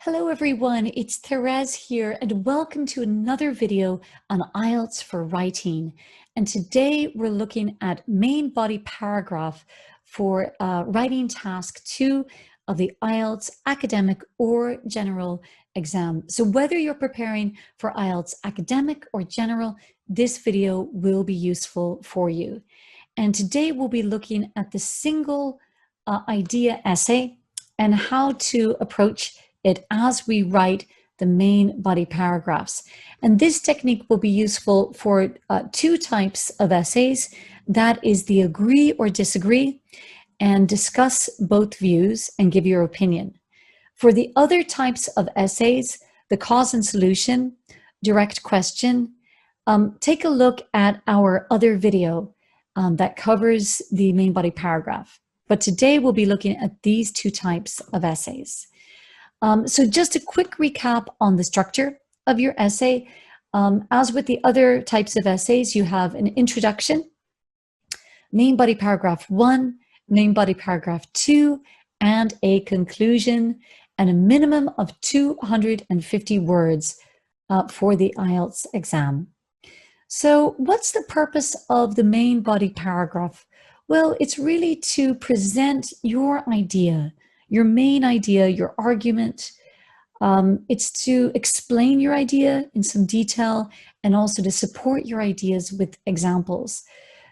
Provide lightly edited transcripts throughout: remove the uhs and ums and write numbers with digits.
Hello everyone, it's Therese here and welcome to another video on IELTS for writing. And today we're looking at main body paragraph for writing task 2 of the IELTS academic or general exam. So whether you're preparing for IELTS academic or general, this video will be useful for you. And today we'll be looking at the single idea essay and how to approach it as we write the main body paragraphs. And this technique will be useful for two types of essays. That is the agree or disagree and discuss both views and give your opinion. For the other types of essays, the cause and solution, direct question, take a look at our other video that covers the main body paragraph. But today we'll be looking at these two types of essays. So just a quick recap on the structure of your essay. As with the other types of essays, you have an introduction, main body paragraph 1, main body paragraph 2, and a conclusion, and a minimum of 250 words for the IELTS exam. So what's the purpose of the main body paragraph? Well, it's really to present your idea, your main idea, your argument. It's to explain your idea in some detail and also to support your ideas with examples.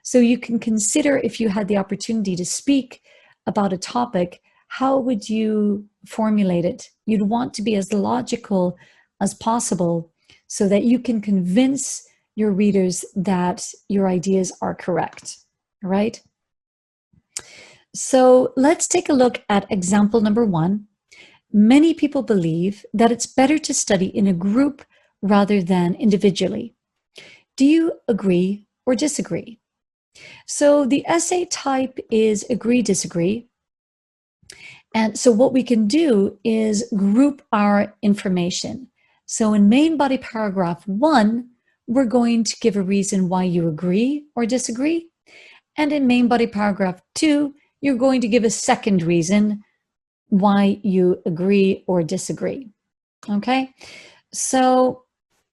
So you can consider, if you had the opportunity to speak about a topic, how would you formulate it? You'd want to be as logical as possible so that you can convince your readers that your ideas are correct, right? So let's take a look at example number 1. Many people believe that it's better to study in a group rather than individually. Do you agree or disagree? So the essay type is agree, disagree. And so what we can do is group our information. So in main body paragraph 1, we're going to give a reason why you agree or disagree. And in main body paragraph 2, you're going to give a second reason why you agree or disagree. Okay, so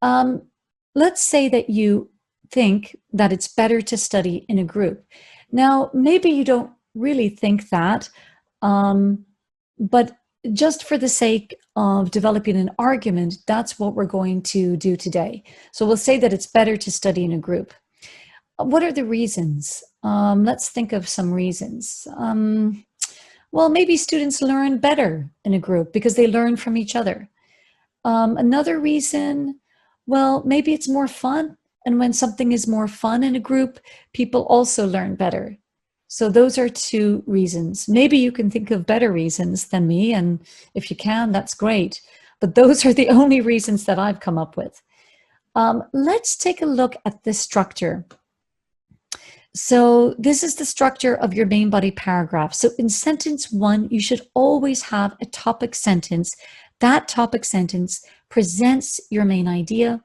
let's say that you think that it's better to study in a group. Now, maybe you don't really think that, but just for the sake of developing an argument, that's what we're going to do today. So we'll say that it's better to study in a group. What are the reasons? Let's think of some reasons. Well, maybe students learn better in a group because they learn from each other. Another reason, well, maybe it's more fun. And when something is more fun in a group, people also learn better. So those are two reasons. Maybe you can think of better reasons than me, and if you can, that's great. But those are the only reasons that I've come up with. Let's take a look at this structure. So this is the structure of your main body paragraph. So in sentence 1, you should always have a topic sentence. That topic sentence presents your main idea.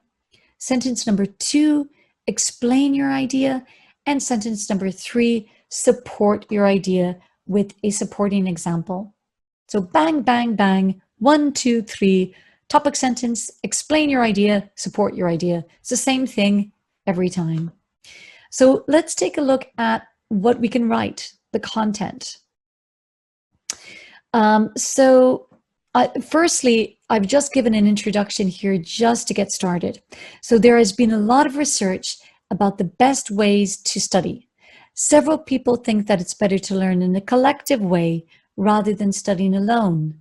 Sentence number 2, explain your idea. And sentence number 3, support your idea with a supporting example. So bang, bang, bang, 1, 2, 3, topic sentence, explain your idea, support your idea. It's the same thing every time. So let's take a look at what we can write, the content. Firstly, I've just given an introduction here just to get started. So there has been a lot of research about the best ways to study. Several people think that it's better to learn in a collective way rather than studying alone.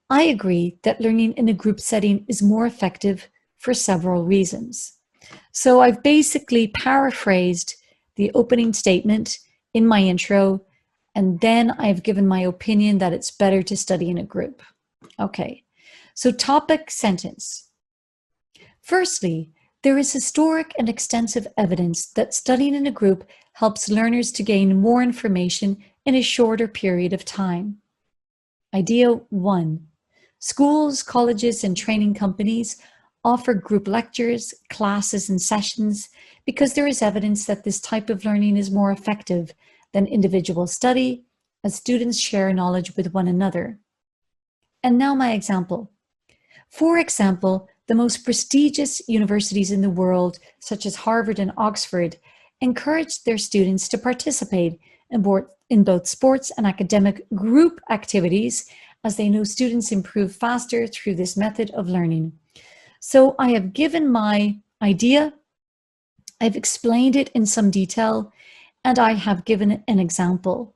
I agree that learning in a group setting is more effective for several reasons. So I've basically paraphrased the opening statement in my intro, and then I've given my opinion that it's better to study in a group. Okay, so topic sentence. Firstly, there is historic and extensive evidence that studying in a group helps learners to gain more information in a shorter period of time. Idea 1. Schools, colleges, and training companies offer group lectures, classes, and sessions because there is evidence that this type of learning is more effective than individual study, as students share knowledge with one another. And now my example. For example, the most prestigious universities in the world, such as Harvard and Oxford, encourage their students to participate in both sports and academic group activities, as they know students improve faster through this method of learning. So I have given my idea, I've explained it in some detail, and I have given an example.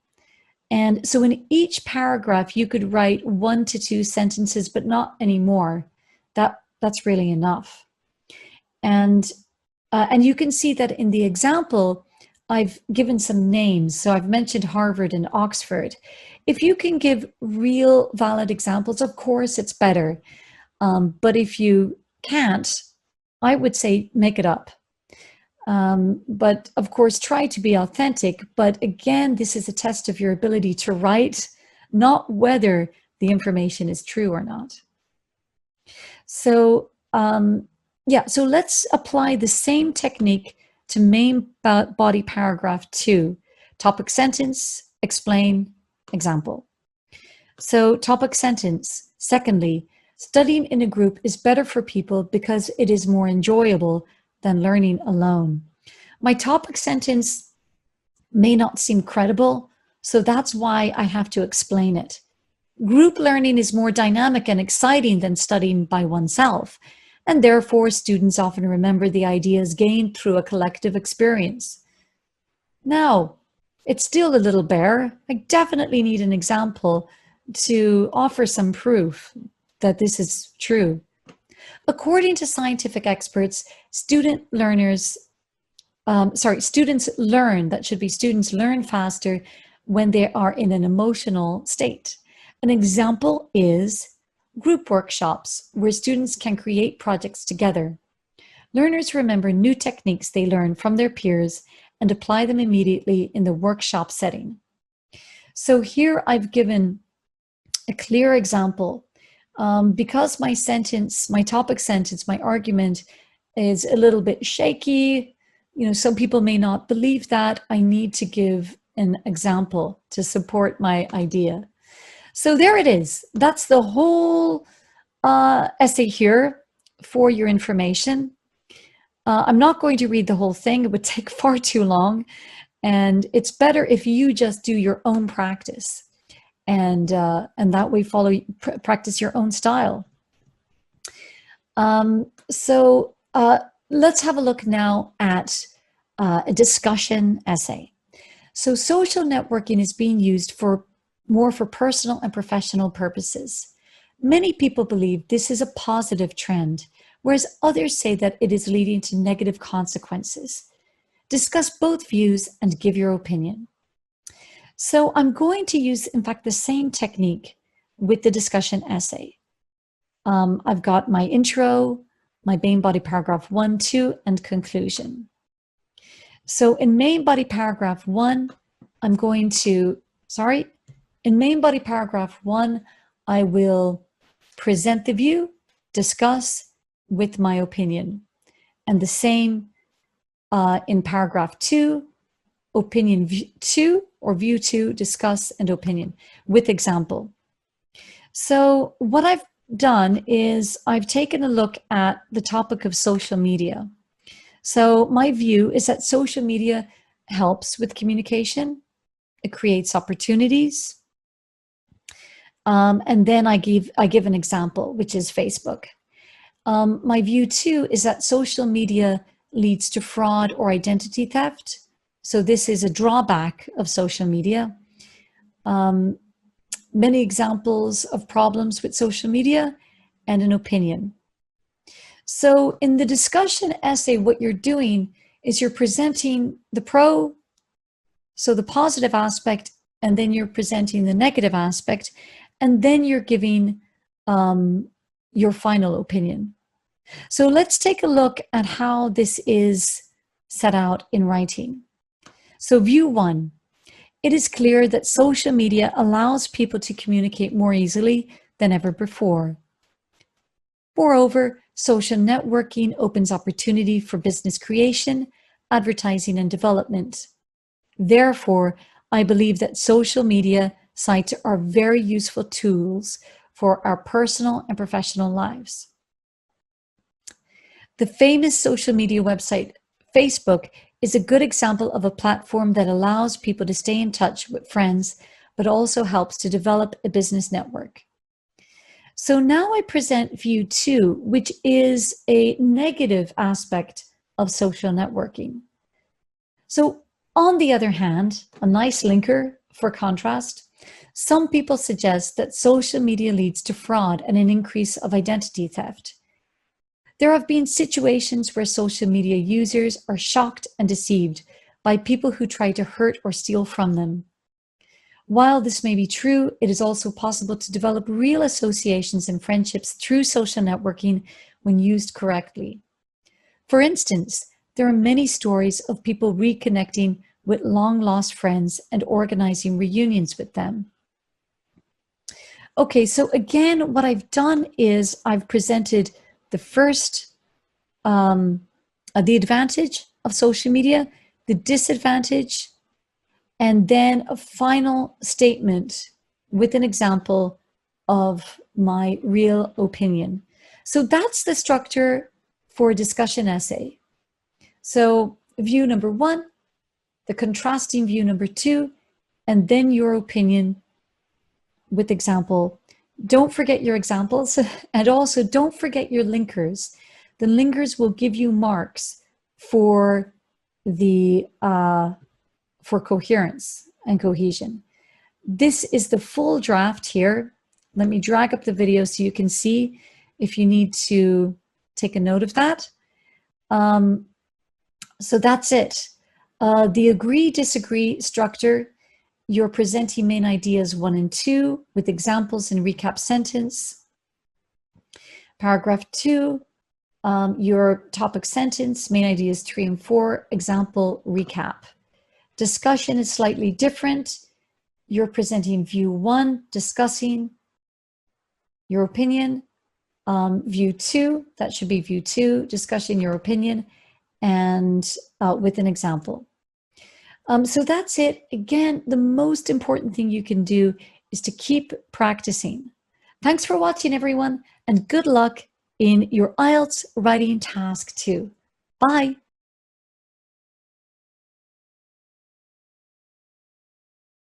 And so in each paragraph, you could write 1 to 2 sentences, but not any more. That's really enough. And you can see that in the example, I've given some names. So I've mentioned Harvard and Oxford. If you can give real valid examples, of course, it's better. But if you can't, I would say make it up. But of course, try to be authentic. But again, this is a test of your ability to write, not whether the information is true or not. So yeah, so let's apply the same technique to main body paragraph 2. Topic sentence, explain, example. So topic sentence, secondly, studying in a group is better for people because it is more enjoyable than learning alone. My topic sentence may not seem credible, so that's why I have to explain it. Group learning is more dynamic and exciting than studying by oneself, and therefore students often remember the ideas gained through a collective experience. Now, it's still a little bare. I definitely need an example to offer some proof that this is true. According to scientific experts, students learn, students learn faster when they are in an emotional state. An example is group workshops, where students can create projects together. Learners remember new techniques they learn from their peers and apply them immediately in the workshop setting. So here I've given a clear example. Because my topic sentence, my argument is a little bit shaky, some people may not believe that, I need to give an example to support my idea. So there it is. That's the whole essay here for your information. I'm not going to read the whole thing. It would take far too long. And it's better if you just do your own practice. And that way practice your own style. So let's have a look now at a discussion essay. So social networking is being used more for personal and professional purposes. Many people believe this is a positive trend, whereas others say that it is leading to negative consequences. Discuss both views and give your opinion. So I'm going to use, in fact, the same technique with the discussion essay. I've got my intro, my main body paragraph 1, 2, and conclusion. So in main body paragraph 1, in main body paragraph 1, I will present the view, discuss with my opinion. And the same in paragraph 2, opinion 2 or view 2, discuss and opinion with example. So what I've done is I've taken a look at the topic of social media. So my view is that social media helps with communication. It creates opportunities. And then I give an example, which is Facebook. My view 2 is that social media leads to fraud or identity theft. So this is a drawback of social media. Many examples of problems with social media and an opinion. So in the discussion essay, what you're doing is you're presenting the pro, so the positive aspect, and then you're presenting the negative aspect, and then you're giving your final opinion. So let's take a look at how this is set out in writing. So view 1, it is clear that social media allows people to communicate more easily than ever before. Moreover, social networking opens opportunity for business creation, advertising, and development. Therefore, I believe that social media sites are very useful tools for our personal and professional lives. The famous social media website, Facebook, is a good example of a platform that allows people to stay in touch with friends, but also helps to develop a business network. So now I present view 2, which is a negative aspect of social networking. So on the other hand, a nice linker for contrast, some people suggest that social media leads to fraud and an increase of identity theft. There have been situations where social media users are shocked and deceived by people who try to hurt or steal from them. While this may be true, it is also possible to develop real associations and friendships through social networking when used correctly. For instance, there are many stories of people reconnecting with long-lost friends and organizing reunions with them. Okay, so again, what I've done is I've presented the first, the advantage of social media, the disadvantage, and then a final statement with an example of my real opinion. So that's the structure for a discussion essay. So view number 1, the contrasting view number 2, and then your opinion with example. Don't forget your examples, and also don't forget your linkers. The linkers will give you marks for the for coherence and cohesion. This is the full draft here. Let me drag up the video so you can see if you need to take a note of that. So that's it. The agree-disagree structure, you're presenting main ideas 1 and 2 with examples and recap sentence. Paragraph 2, your topic sentence, main ideas 3 and 4, example, recap. Discussion is slightly different. You're presenting view 1, discussing your opinion. View 2, that should be view 2, discussing your opinion, and with an example. So that's it. Again, the most important thing you can do is to keep practicing. Thanks for watching, everyone, and good luck in your IELTS writing task 2. Bye.